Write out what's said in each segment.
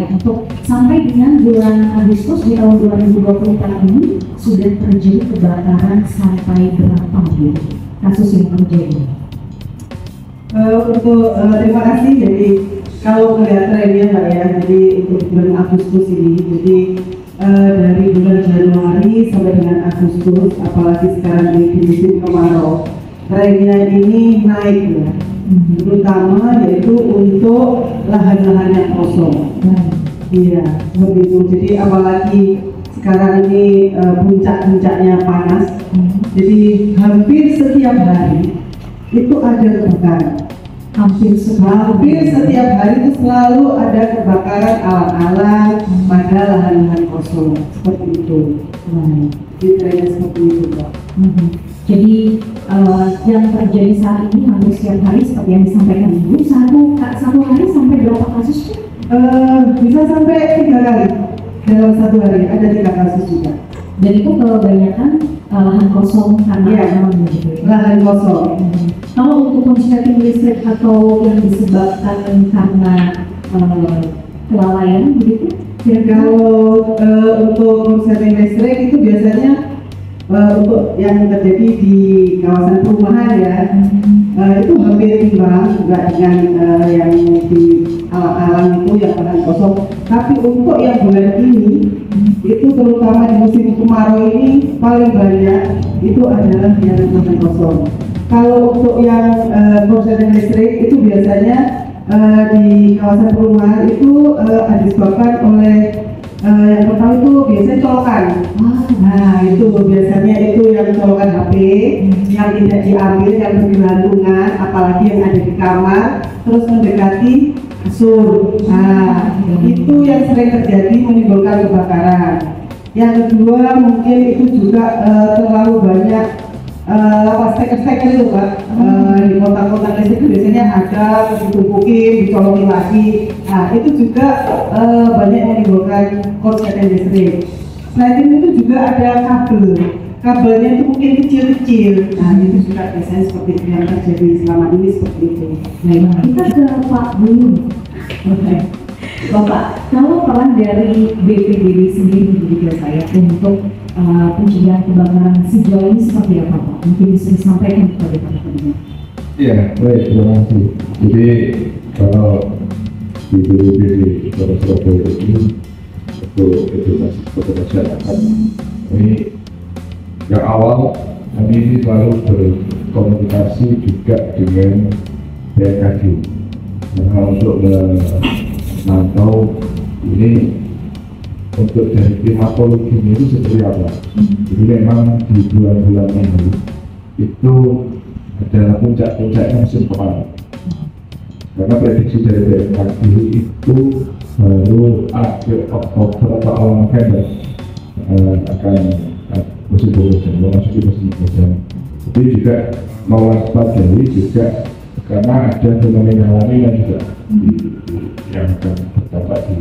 ya, untuk sampai dengan bulan Agustus di tahun 2024 ini sudah terjadi kebakaran sampai berapa Bu kasus yang terjadi? Terima kasih. Jadi kalau melihat trennya Mbak ya, jadi untuk bulan Agustus ini, jadi dari bulan Januari sampai dengan Agustus, apalagi sekarang ini di musim kemarau, trennya ini naik ya, terutama yaitu untuk lahan-lahan yang kosong. Iya, begitu. Jadi apalagi sekarang ini puncak-puncaknya panas, jadi hampir setiap hari itu ada kebakaran. Hampir setiap hari itu selalu ada kebakaran alat-alat pada lahan-lahan kosong seperti itu. Jadi trennya seperti itu Pak. Jadi yang terjadi saat ini hampir setiap hari seperti yang disampaikan Ibu, satu hari sampai berapa kasus? Bisa sampai 3 kali dalam satu hari, ada 3 kasus juga. Dan itu kebanyakan lahan kosong karena lahan kosong. Kalau untuk konsleting listrik atau yang disebabkan karena kelalaian begitu? Kalau untuk konsleting listrik itu biasanya untuk yang terjadi di kawasan perumahan ya, itu hampir imbang juga dengan yang di alam-alam itu yang lahan kosong. Tapi untuk yang bulan ini itu terutama di musim kemarau ini paling banyak itu adalah yang lahan kosong. Kalau untuk yang konsleting listrik itu biasanya di kawasan perumahan itu disebabkan oleh yang pertama itu biasanya colokan. Nah itu biasanya itu yang colokan HP yang tidak diambil, yang bergelantungan, apalagi yang ada di kamar terus mendekati kasur. Nah itu yang sering terjadi menimbulkan kebakaran. Yang kedua mungkin itu juga terlalu banyak steker itu Pak, di kotak-kotak listrik itu biasanya ada ditumpukin, dicolokin lagi. Nah itu juga banyak menimbulkan korsleting listrik. Selain itu juga ada kabelnya itu mungkin kecil-kecil. Nah itu juga biasanya seperti yang terjadi selama ini seperti itu. Nah kita ke Pak dulu. Bapak, kalau peran dari BPBD sendiri begitu saya untuk pencegahan kebakaran sejauh ini seperti apa Pak? Mungkin bisa disampaikan kepada teman-teman. Iya, baik, terima kasih. Jadi kalau di BPBD Kota Surabaya ini untuk edukasi kepada masyarakat, ini yang awal kami ini selalu berkomunikasi juga dengan BMKG karena untuk memantau ini untuk dari klimatologi itu seperti apa. Jadi memang di bulan-bulan ini itu adalah puncak-puncaknya musim kemarau. Karena prediksi dari BMKG itu baru akhir Oktober atau awal November akan musim penghujan, memasuki musim penghujan. Jadi juga mewaspadai juga karena ada fenomena lanina juga yang akan berdampak di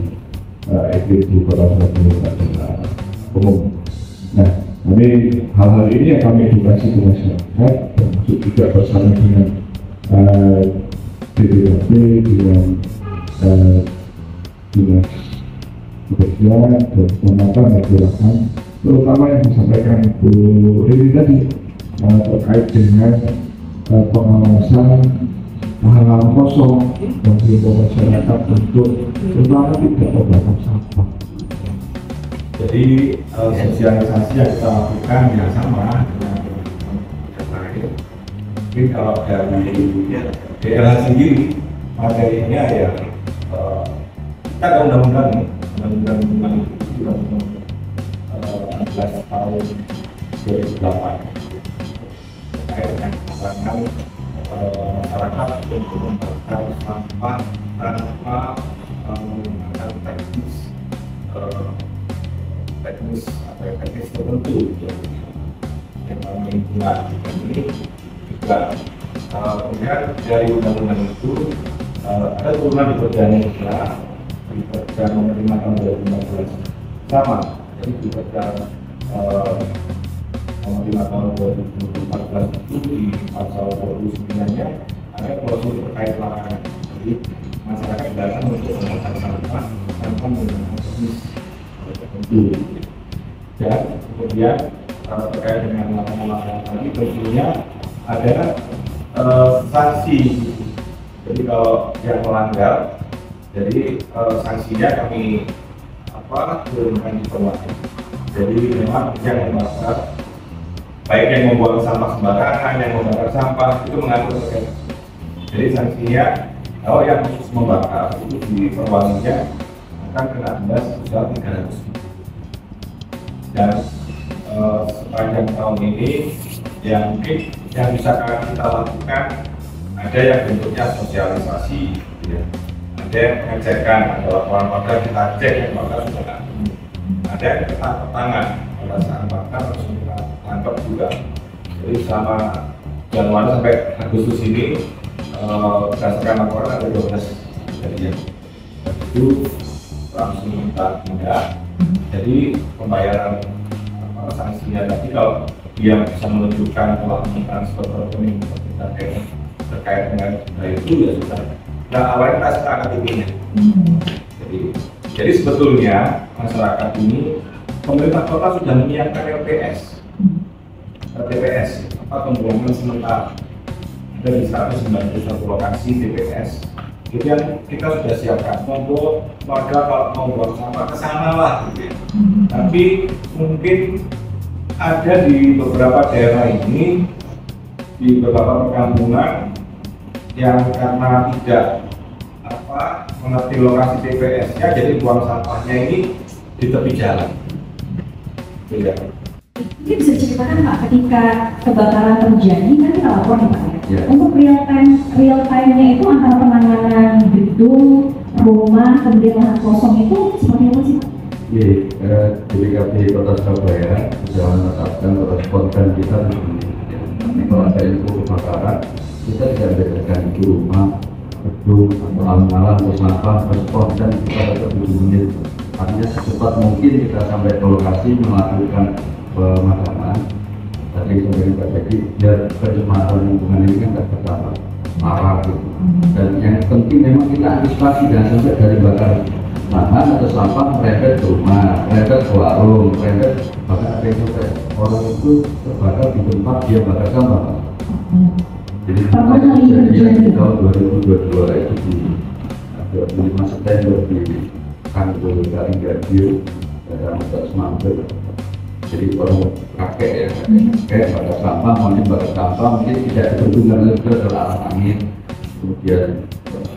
di Kota Surabaya secara umum. Nah, kami hal-hal ini yang kami edukasi ke masyarakat, termasuk juga bersama dengan BPKB, dengan dinas kebersihan dan penata masyarakat, terutama yang disampaikan Bu Riri tadi terkait dengan pengawasan lahan-lahan kosong dan himbau masyarakat untuk terutama tidak membakar sampah. Jadi sosialisasi yang kita lakukan yang sama dengan yang lain. Mungkin kalau dari daerah sendiri materinya ya kita ada undang-undang 16 tahun 2008 terkait dengan pembangunan masyarakat untuk membakar sampah tanpa menggunakan teknis tertentu yang lingkungan ini juga kemudian dari undang-undang itu ada turunan di Perda di Perda nomor 5 tahun 2014 sama, jadi di Perda nomor 5 tahun 2014 itu di pasal 29-nya ada klausul terkait larangan. Jadi masyarakat datang untuk membakar sampah melaksanakan menggunakan teknis tertentu. Dan kemudian terkait dengan laporan tadi tentunya ada sanksi. Jadi kalau yang melanggar, jadi sanksinya kami turunkan di bawah. Jadi memang yang membakar, baik yang membuang sampah sembarangan, yang membakar sampah itu mengatur terkait. Jadi sanksinya kalau yang khusus membakar itu di perwalinya akan kena denda sebesar 300. Dan sepanjang tahun ini yang mungkin yang bisa kita lakukan ada yang bentuknya sosialisasi, ya. Ada yang pengecekan, ada laporan bakar kita cek yang bakar sudah ada. Ada yang kita tangkap tangan pada saat bakar harus kita tangkap juga. Jadi selama Januari sampai Agustus ini berdasarkan laporan ada 12 kejadian. Itu langsung kita tindak. Jadi pembayaran sanksinya tadi kalau dia bisa menunjukkan telah mentransfer rekening terkait dengan itu ya sudah. Nah awalnya kita sepakat ini. Jadi sebetulnya masyarakat ini pemerintah kota sudah menyiapkan TPS pembuangan sementara. Ada di 191 lokasi TPS. Itu yang kita sudah siapkan. Monggo warga kalau mau buang sampah ke sana lah, gitu ya. Tapi mungkin ada di beberapa daerah ini, di beberapa perkampungan yang karena tidak mengerti lokasi TPS-nya, jadi buang sampahnya ini di tepi jalan. Tidak. Ini bisa diceritakan Pak, ketika kebakaran terjadi kan kita lapor nih Pak ya. Ya. Untuk real time-nya itu antara penanganan gedung, rumah, kemudian lahan kosong itu seperti apa sih Pak? Iya, DPKP Kota Surabaya sudah menetapkan respon kita di sini. Kalau ada info kebakaran, kita tidak bedakan itu rumah, gedung, atau alam-alam, atau sampah, respon dan kita tetap 7 menit. Artinya secepat mungkin kita sampai ke lokasi melakukan pemadaman. Tadi sampai Pak Jadi, biar pencemaran lingkungan ini kan tidak bertambah parah gitu. Dan yang penting memang kita antisipasi dan sampai dari bakar lahan atau sampah merembet ke rumah, merembet ke warung, merembet bahkan ada yang sampai orang itu terbakar di tempat dia bakar sampah. Jadi di tahun 2022 itu di 25 September di Kantor Garing Radio daerah Muda Semangkir. Jadi orang kakek ya, kakek bakar sampah, mungkin bakar sampah mungkin tidak berhubungan lagi dengan angin. Kemudian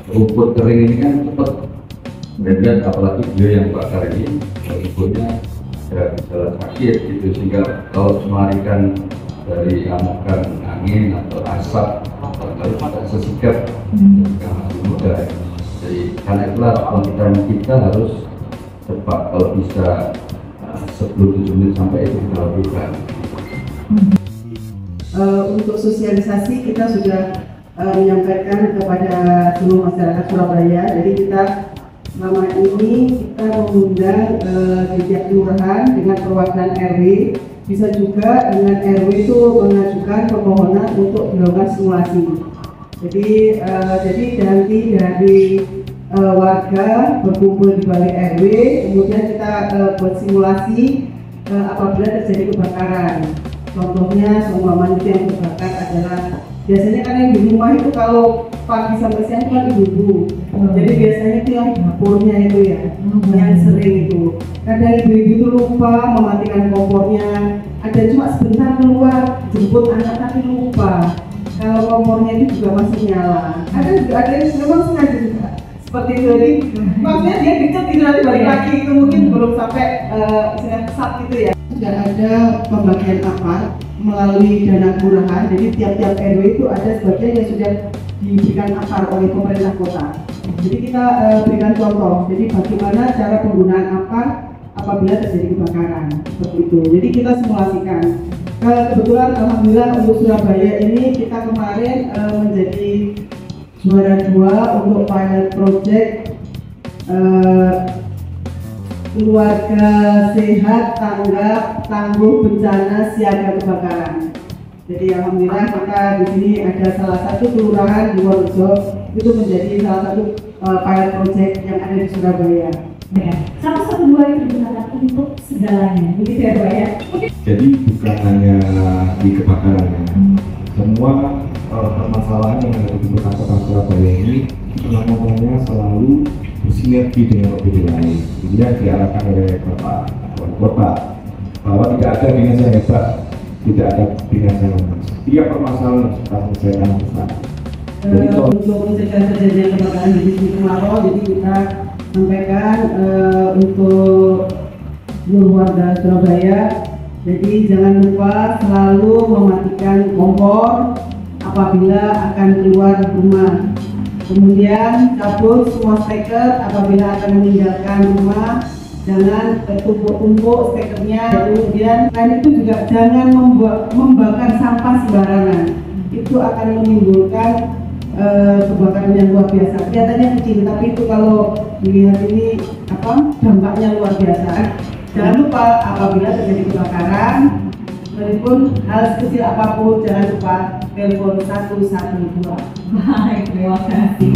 rumput kering ini kan cepat merembet, apalagi dia yang bakar ini rumputnya ada gejala sakit gitu, sehingga kalau melarikan dari amukan angin atau asap harus ada sesigap yang masih muda. Jadi karena itulah konten kita harus cepat, kalau bisa sebelum 7 menit sampai itu kita lakukan. Untuk sosialisasi kita sudah menyampaikan kepada seluruh masyarakat Surabaya. Jadi kita selama ini kita mengundang di tiap kelurahan dengan perwakilan RW, bisa juga dengan RW itu mengajukan permohonan untuk dilakukan simulasi. Jadi nanti dari warga berkumpul di balai RW, kemudian kita buat simulasi apabila terjadi kebakaran. Contohnya semua itu yang terbakar adalah biasanya kan yang di rumah itu kalau pagi sampai siang kan ibu-ibu. Jadi biasanya itu yang dapurnya itu ya, yang sering itu. Kadang ibu-ibu itu lupa mematikan kompornya. Ada cuma sebentar keluar jemput anak tapi lupa kalau kompornya itu juga masih nyala. Ada yang memang sengaja juga seperti itu. Jadi maksudnya dia deket gitu nanti balik lagi itu mungkin belum sampai sat gitu ya. Sudah ada pembagian apart melalui dana kelurahan. Jadi tiap-tiap RW itu ada sebagian yang sudah diberikan apart oleh pemerintah kota. Jadi kita berikan contoh. Jadi bagaimana cara penggunaan apart apabila terjadi kebakaran seperti itu. Jadi kita simulasikan. Kebetulan alhamdulillah untuk Surabaya ini kita kemarin menjadi juara 2 untuk pilot project keluarga sehat tanggap tangguh bencana siaga kebakaran. Jadi alhamdulillah kita di sini ada salah satu kelurahan di Wonorejo itu menjadi salah satu pilot project yang ada di Surabaya. Ya, 112 itu digunakan untuk segalanya, begitu ya Pak ya? Jadi bukan hanya di kebakaran ya, semua permasalahan yang ada di Kota Surabaya ini penanganannya selalu bersinergi dengan OPD lain. Ini yang diarahkan oleh Bapak Wali Kota bahwa tidak ada dinas yang hebat, tidak ada dinas yang lemah. Setiap permasalahan harus kita selesaikan bersama. Jadi untuk mencegah terjadinya kebakaran di sini kemarau, jadi kita sampaikan untuk seluruh warga Surabaya, jadi jangan lupa selalu mematikan kompor apabila akan keluar rumah. Kemudian cabut semua steker apabila akan meninggalkan rumah, jangan tertumpuk-tumpuk stekernya. Kemudian selain itu juga jangan membakar sampah sembarangan, itu akan menimbulkan kebakaran yang luar biasa. Kelihatannya kecil, tapi itu kalau dilihat ini dampaknya luar biasa. Jangan lupa apabila terjadi kebakaran, meskipun hal kecil apapun, jangan lupa telepon 112. Baik, terima kasih.